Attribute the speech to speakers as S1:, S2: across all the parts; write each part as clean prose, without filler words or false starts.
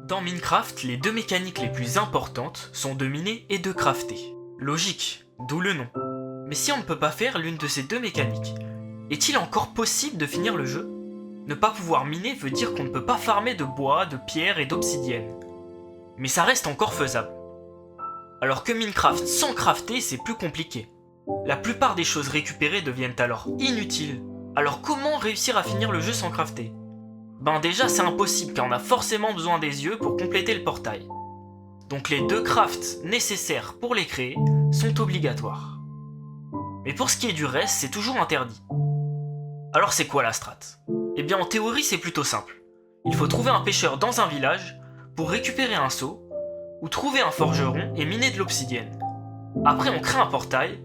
S1: Dans Minecraft, les deux mécaniques les plus importantes sont de miner et de crafter. Logique, d'où le nom. Mais si on ne peut pas faire l'une de ces deux mécaniques, est-il encore possible de finir le jeu? Ne pas pouvoir miner veut dire qu'on ne peut pas farmer de bois, de pierre et d'obsidienne. Mais ça reste encore faisable. Alors que Minecraft sans crafter, c'est plus compliqué. La plupart des choses récupérées deviennent alors inutiles. Alors comment réussir à finir le jeu sans crafter? Ben déjà c'est impossible car on a forcément besoin des yeux pour compléter le portail. Donc les deux crafts nécessaires pour les créer sont obligatoires. Mais pour ce qui est du reste, c'est toujours interdit. Alors c'est quoi la strat? Eh bien en théorie c'est plutôt simple. Il faut trouver un pêcheur dans un village pour récupérer un seau, ou trouver un forgeron et miner de l'obsidienne. Après on crée un portail,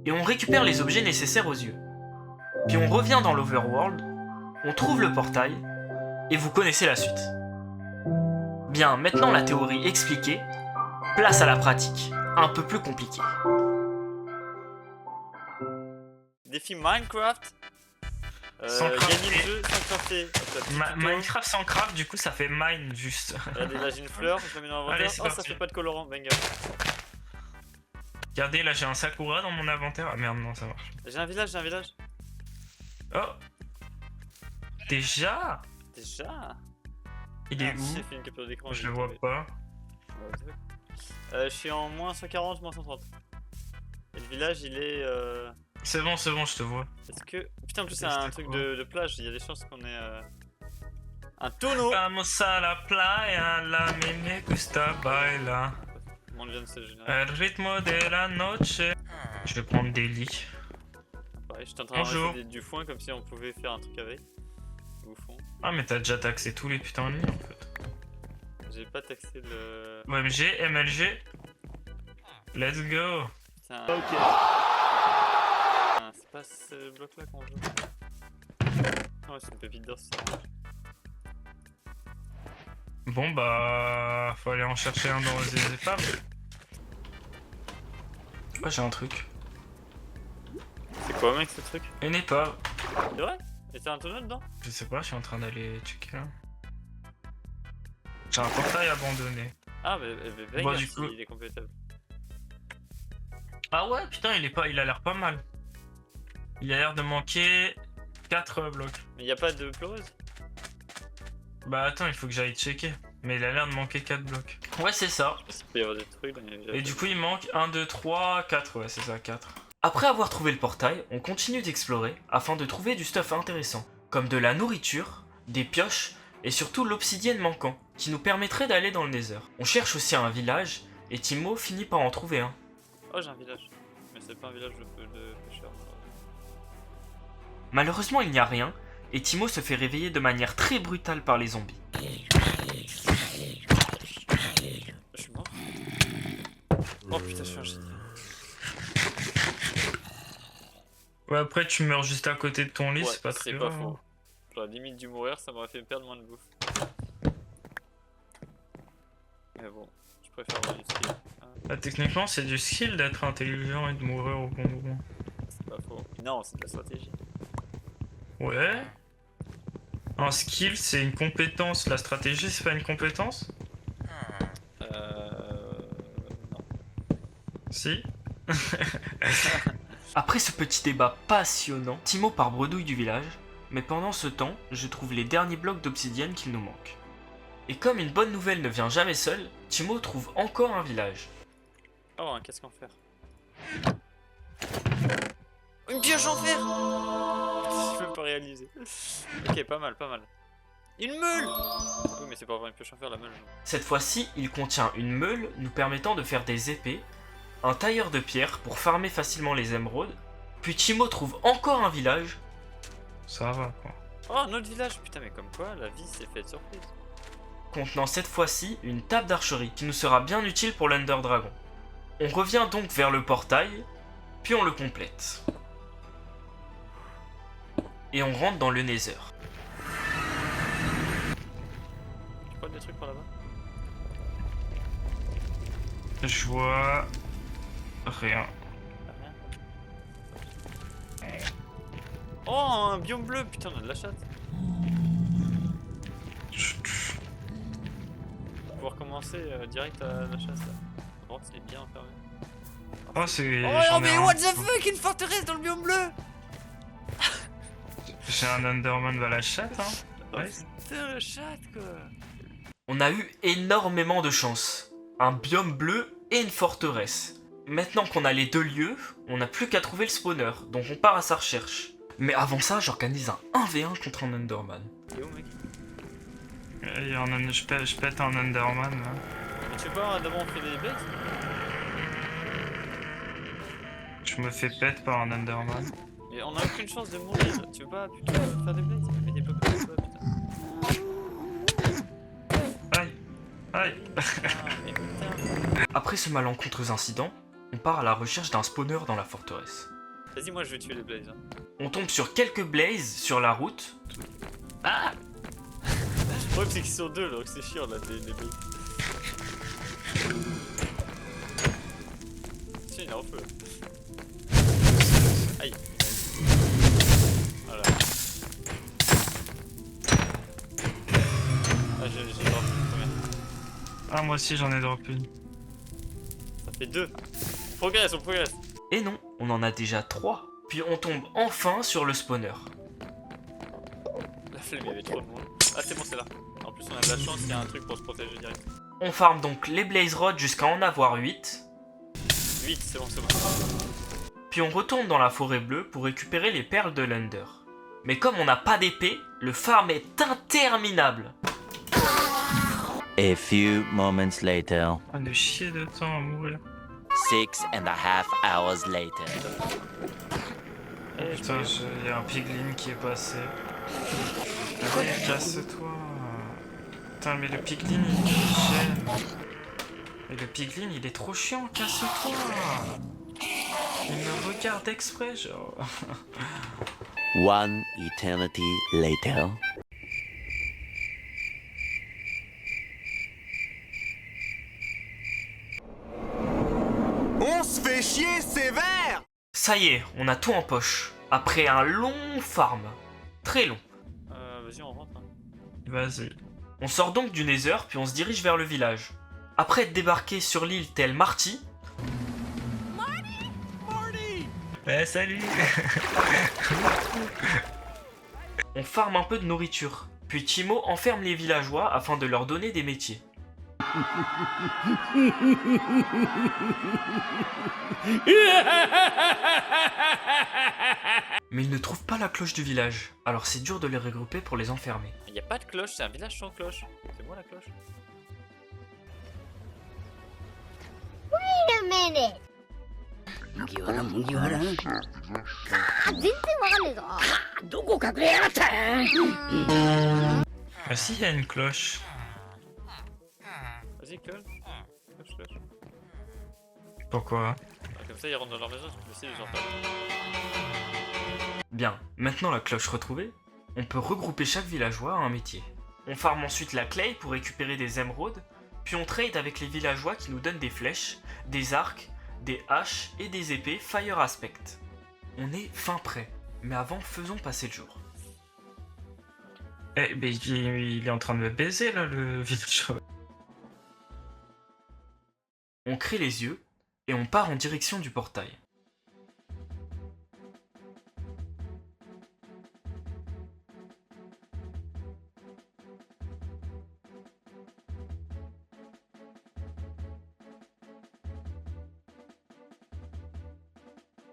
S1: et on récupère les objets nécessaires aux yeux. Puis on revient dans l'overworld, on trouve le portail, et vous connaissez la suite. Bien, maintenant la théorie expliquée, place à la pratique, un peu plus compliquée.
S2: Défi Minecraft.
S1: Sans
S2: Gagner
S1: crafter.
S2: le jeu sans crafter.
S1: Minecraft sans craft, du coup ça fait mine juste.
S2: Regardez, là j'ai une fleur, je la mets dans
S1: Allez,
S2: l'inventaire.
S1: c'est
S2: Oh, ça
S1: parti.
S2: fait pas de colorant, banger.
S1: Regardez, là j'ai un sakura dans mon inventaire. Ah merde, non, ça marche.
S2: J'ai un village, j'ai un village.
S1: Oh, déjà?
S2: Déjà.
S1: Il est
S2: J'ai
S1: où?
S2: fait une capture d'écran.
S1: Je
S2: j'ai
S1: le vois
S2: trouvé.
S1: pas.
S2: Je suis en moins 140, moins 130. Et le village il est.
S1: C'est bon, je te vois.
S2: Est-ce que. Putain, en plus c'est
S1: C'était
S2: un truc
S1: quoi
S2: de plage, il y a des chances qu'on ait. Un tonneau.
S1: Vamos a la playa, la me gusta baila.
S2: Mon dieu, c'est général.
S1: El ritmo de la noche. Je vais prendre des lits.
S2: Pareil, j'étais en train de
S1: Bonjour.
S2: ramasser du foin comme si on pouvait faire un truc avec. Bouffon.
S1: Ah, mais t'as déjà taxé tous les putains de lits en fait.
S2: J'ai pas taxé le.
S1: OMG, MLG. Let's go.
S2: Putain.
S3: Ok.
S2: Ah, c'est pas ce bloc là qu'on joue. Oh, c'est une pépite d'or, ça.
S1: Bon bah, faut aller en chercher un dans les épaves. Oh, j'ai un truc.
S2: C'est quoi, mec, ce truc?
S1: Une épave.
S2: C'est vrai? Et c'est un tonneau dedans?
S1: Je sais pas, je suis en train d'aller checker là. J'ai un portail abandonné.
S2: Ah, mais
S1: Bon,
S2: banger
S1: du
S2: si
S1: coup-
S2: il est complétable.
S1: Ah ouais, putain, il a l'air pas mal. Il a l'air de manquer 4 blocs.
S2: Mais y a pas de pleureuse?
S1: Bah attends, il faut que j'aille checker. Mais il a l'air de manquer 4 blocs. Ouais, c'est ça.
S2: Il peut y avoir des trucs.
S1: Et du coup, il manque 1, 2, 3, 4. Ouais, c'est ça, 4. Après avoir trouvé le portail, on continue d'explorer afin de trouver du stuff intéressant, comme de la nourriture, des pioches et surtout l'obsidienne manquant, qui nous permettrait d'aller dans le Nether. On cherche aussi un village, et Timo finit par en trouver un.
S2: Oh, j'ai un village. Mais c'est pas un village de pêcheurs.
S1: Malheureusement, il n'y a rien, et Timo se fait réveiller de manière très brutale par les zombies.
S2: Je suis mort. Oh putain, je suis un génie.
S1: Ouais, après, tu meurs juste à côté de ton lit,
S2: Ouais,
S1: c'est pas très
S2: c'est pas
S1: grave.
S2: faux. J'aurais limite dû mourir, ça m'aurait fait perdre moins de bouffe. Mais bon, je préfère avoir du skill. Ah,
S1: Bah, techniquement, c'est du skill d'être intelligent et de mourir au bon moment.
S2: c'est pas faux. Non, c'est de la stratégie.
S1: Ouais. Un skill, c'est une compétence. La stratégie, c'est pas une compétence?
S2: Non.
S1: Si. Après ce petit débat passionnant, Timo part bredouille du village, mais pendant ce temps, je trouve les derniers blocs d'obsidienne qu'il nous manque. Et comme une bonne nouvelle ne vient jamais seule, Timo trouve encore un village.
S2: Oh, un casque en fer. Une pioche en fer. Je peux pas réaliser. Ok, pas mal, pas mal. Une meule. Oui, mais c'est pas vraiment une pioche en fer, la meule.
S1: Cette fois-ci, il contient une meule nous permettant de faire des épées, un tailleur de pierre pour farmer facilement les émeraudes, puis Timo trouve encore un village. Ça va quoi.
S2: Oh, un autre village. Putain, mais comme quoi, la vie s'est faite surprise.
S1: Contenant cette fois-ci une table d'archerie qui nous sera bien utile pour l'Under Dragon. On revient donc vers le portail, puis on le complète. Et on rentre dans le Nether.
S2: Tu crois des trucs par là-bas?
S1: Je vois rien.
S2: Rien. Oh, un biome bleu. Putain, on a de la chatte. pouvoir commencer direct à la chasse là. Par contre, c'est bien enfermé.
S3: Oh, c'est.
S2: Oh non, mais what the fuck, une forteresse dans le biome bleu!
S3: J'ai un Enderman à la chatte, hein.
S2: Oh
S3: Ouais.
S2: putain, le chat quoi!
S1: On a eu énormément de chance. Un biome bleu et une forteresse. Maintenant qu'on a les deux lieux, on n'a plus qu'à trouver le spawner, donc on part à sa recherche. Mais avant ça, j'organise un 1v1 contre un Enderman.
S2: T'es où mec?
S3: Je pète un Enderman là.
S2: Mais tu veux pas d'abord on fait des bêtes?
S3: Je me fais pète par un Enderman.
S2: Et on a aucune chance de mourir. Tu veux pas plutôt faire des blades? Fais des blocs comme ça, putain.
S3: Aïe. Aïe.
S2: Ah, mais putain.
S1: Après ce malencontreux incident, on part à la recherche d'un spawner dans la forteresse.
S2: Vas-y, moi je vais tuer les blades. Hein.
S1: On tombe sur quelques blazes sur la route.
S2: Ah! Le problème c'est qu'ils sont deux, donc c'est chiant là, les blades. Tiens, il est en feu. Aïe. Voilà. Ah, j'ai drop combien?
S3: Ah, moi aussi j'en ai drop une.
S2: Ça fait 2. On progresse.
S1: Et non, on en a déjà 3. Puis on tombe enfin sur le spawner.
S2: La flemme, il y avait trop de monde. Ah, c'est bon, c'est là. En plus, on a de la chance, il y a un truc pour se protéger direct.
S1: On farme donc les blaze rods jusqu'à en avoir 8.
S2: 8, c'est bon.
S1: Puis on retourne dans la forêt bleue pour récupérer les perles de l'Under. Mais comme on n'a pas d'épée, le farm est interminable.
S4: A few moments later.
S3: Ah, de chier de temps à mourir.
S4: 6.5 hours later.
S2: Eh,
S3: Putain, il y a un piglin qui est passé. Allez, casse-toi. Putain, mais le piglin il gêne. Mais le piglin il est trop chiant, casse-toi. Il me regarde exprès, genre.
S4: One eternity later.
S5: On se fait chier sévère!
S1: Ça y est, on a tout en poche. Après un long farm. Très long.
S2: Vas-y, on rentre. Hein.
S3: Vas-y.
S1: On sort donc du Nether, puis on se dirige vers le village. Après être débarqué sur l'île tel Marty,
S3: Eh, salut.
S1: on farme un peu de nourriture. Puis Timo enferme les villageois afin de leur donner des métiers. Mais ils ne trouvent pas la cloche du village, alors c'est dur de les regrouper pour les enfermer.
S2: Il y a pas de cloche, c'est un village sans cloche. C'est moi la cloche.
S6: Wait a minute. 麦わら麦わら全然わかんねえぞどこ隠れやがった
S3: Ah si, il y a une cloche.
S2: Vas-y, cloche. Cloche.
S3: Pourquoi?
S2: Ah, comme ça, ils rentrent dans leur maison, tu peux essayer de les enfermer.
S1: Bien, maintenant la cloche retrouvée, on peut regrouper chaque villageois à un métier. On farme ensuite la clay pour récupérer des émeraudes, puis on trade avec les villageois qui nous donnent des flèches, des arcs, des haches et des épées Fire Aspect. On est fin prêt, mais avant faisons passer le jour.
S3: Eh, mais il est en train de me baiser là, le villageois.
S1: On crée les yeux et on part en direction du portail.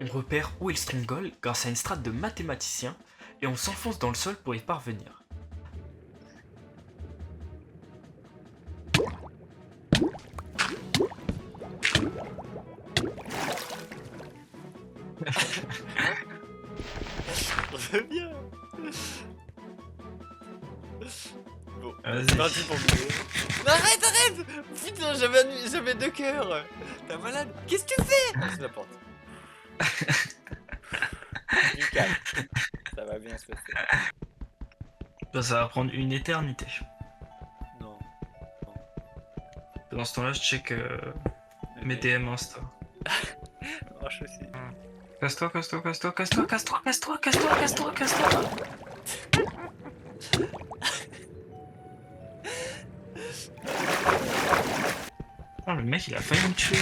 S1: On repère où est le stronghold grâce à une strate de mathématiciens et on s'enfonce dans le sol pour y parvenir.
S2: Reviens. Bon,
S3: Vas-y.
S2: c'est parti pour mourir. Non, arrête. Putain, j'avais 2 cœurs. T'es malade. Qu'est-ce que tu fais? C'est la porte. Du calme. Ça va bien se passer.
S3: Ça va prendre une éternité.
S2: Non.
S3: Dans ce temps-là, je check mes DM Insta.
S2: Marche aussi.
S3: Casse-toi. Oh, le mec il a failli me tuer.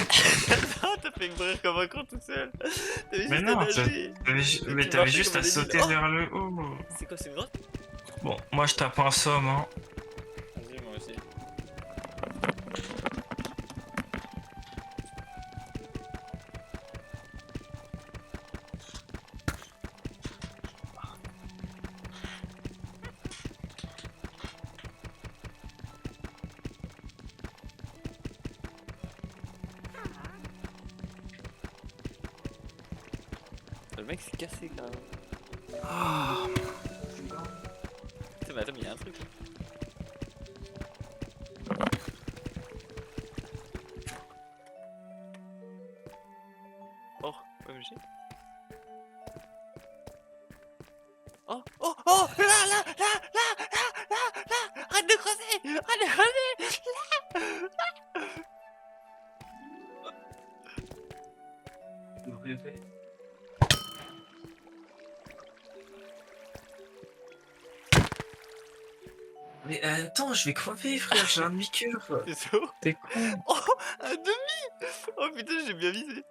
S2: Ah, t'as fait mourir comme un con tout seul. T'avais
S3: Mais
S2: juste
S3: non,
S2: à nager.
S3: mais
S2: tu
S3: t'avais
S2: marchais
S3: juste
S2: comme
S3: à
S2: un débile.
S3: sauter
S2: Oh
S3: vers le haut.
S2: C'est quoi, c'est une grotte?
S3: Bon, moi je tape un somme, hein.
S2: Vas-y, moi aussi. Le mec s'est cassé quand même. Putain, mais attends, mais y'a un truc. Oh, OMG. Oh, oh, oh, là, là, là, là, là, là, là, arrête de creuser, arrête de creuser,
S3: Mais attends, je vais crever, frère, j'ai un demi-cœur.
S2: c'est chaud.
S3: T'es con.
S2: Oh, un demi. Oh putain, j'ai bien visé.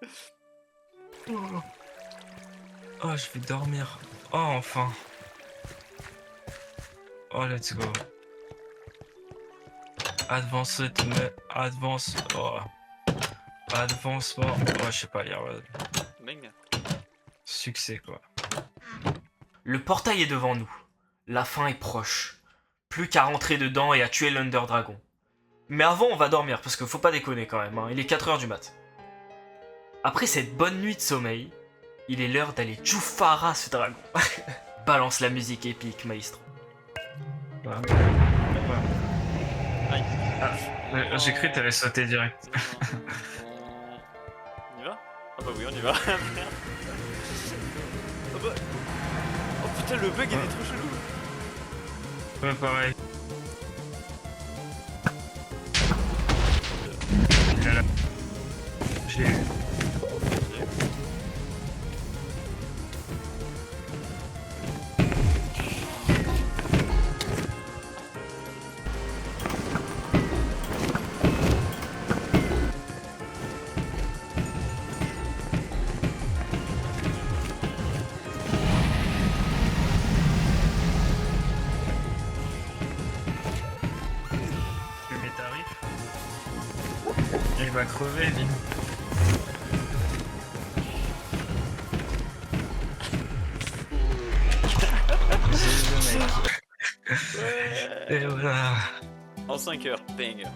S3: Oh, je vais dormir. Oh, enfin. Oh, let's go. Advance, advance. Oh. Advancement. Oh, je sais pas, il y a
S2: Bang.
S3: succès quoi.
S1: Le portail est devant nous. La fin est proche. Plus qu'à rentrer dedans et à tuer l'Under Dragon. Mais avant, on va dormir, parce que faut pas déconner quand même, hein. Il est 4h du mat. Après cette bonne nuit de sommeil, il est l'heure d'aller Jufara ce dragon. Balance la musique épique, maestro.
S2: Aïe.
S3: J'ai cru que t'avais sauté direct.
S2: On y va? Ah bah oui, on y va. Merde. Oh bah... Oh putain, le bug il est trop chelou.
S3: Ouais, pareil. J'ai eu. Mes tarifs. Il va crever, Vin.
S2: Ouais.
S3: Et voilà.
S2: En 5 heures, bang.